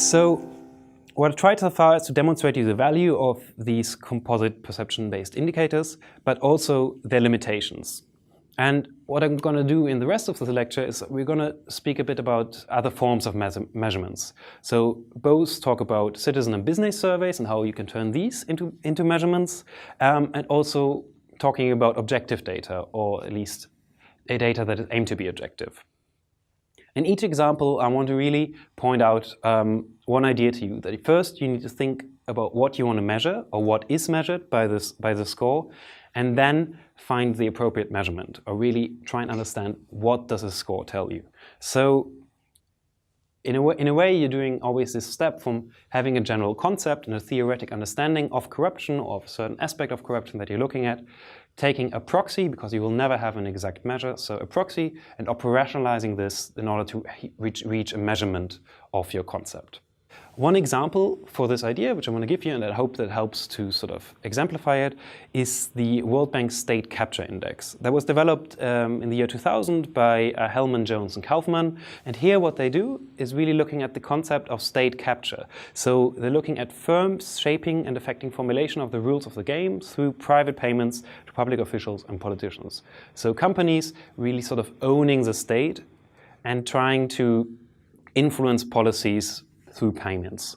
So what I tried so far is to demonstrate to you the value of these composite perception-based indicators, but also their limitations. And what I'm going to do in the rest of this lecture is we're going to speak a bit about other forms of measurements. So both talk about citizen and business surveys and how you can turn these into measurements, and also talking about objective data, or at least a data that is aimed to be objective. In each example, I want to really point out one idea to you, that first you need to think about what you want to measure, or what is measured by the score, and then find the appropriate measurement, or really try and understand what does a score tell you. So in a way, you're doing always this step from having a general concept and a theoretic understanding of corruption, or of a certain aspect of corruption that you're looking at, taking a proxy, because you will never have an exact measure, so a proxy, and operationalizing this in order to reach a measurement of your concept. One example for this idea, which I want to give you, and I hope that helps to sort of exemplify it, is the World Bank State Capture Index. That was developed in the year 2000 by Hellman, Jones and Kaufman. And here what they do is really looking at the concept of state capture. So they're looking at firms shaping and affecting formulation of the rules of the game through private payments to public officials and politicians. So companies really sort of owning the state and trying to influence policies through payments.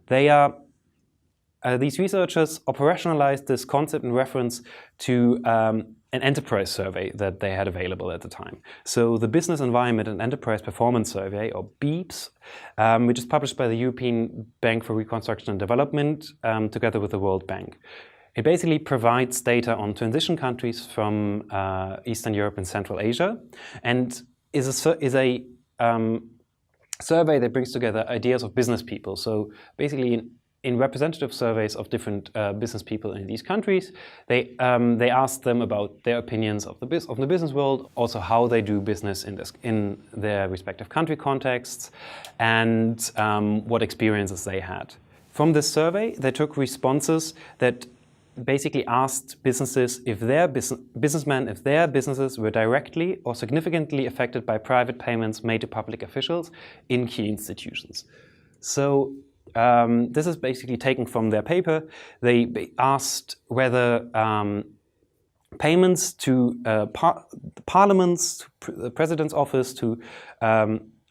These researchers operationalized this concept in reference to an enterprise survey that they had available at the time. So the Business Environment and Enterprise Performance Survey, or BEPS, which is published by the European Bank for Reconstruction and Development together with the World Bank. It basically provides data on transition countries from Eastern Europe and Central Asia, and is a survey that brings together ideas of business people. So basically, in representative surveys of different business people in these countries, they ask them about their opinions of the business world, also how they do business in their respective country contexts, and what experiences they had. From this survey, they took responses that basically asked businesses if their businesses were directly or significantly affected by private payments made to public officials in key institutions. So this is basically taken from their paper. They asked whether payments to parliaments, to the president's office, to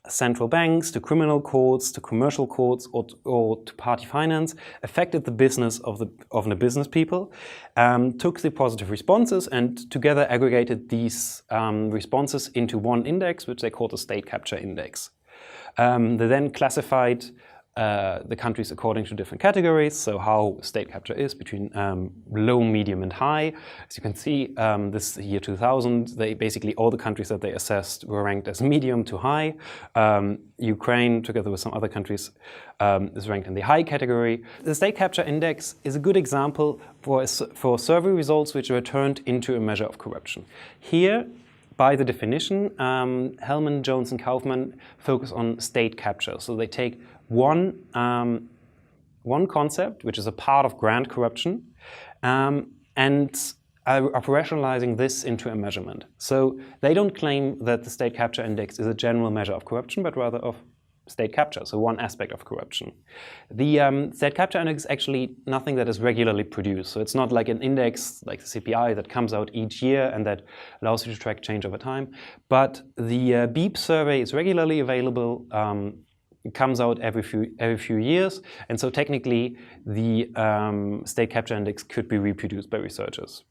central banks, to criminal courts, to commercial courts, or to party finance affected the business of the business people, took the positive responses and together aggregated these responses into one index, which they called the State Capture Index. They then classified the countries according to different categories, so how state capture is between low, medium, and high. As you can see, this year 2000, basically all the countries that they assessed were ranked as medium to high. Ukraine, together with some other countries, is ranked in the high category. The State Capture Index is a good example for survey results which were turned into a measure of corruption. Here, by the definition, Hellman, Jones, and Kaufman focus on state capture. So they take one concept, which is a part of grand corruption, and are operationalizing this into a measurement. So they don't claim that the State Capture Index is a general measure of corruption, but rather of state capture, so one aspect of corruption. The State Capture Index is actually nothing that is regularly produced. So it's not like an index like the CPI that comes out each year and that allows you to track change over time. But the BEEP survey is regularly available. It comes out every few years, and so technically the State Capture Index could be reproduced by researchers.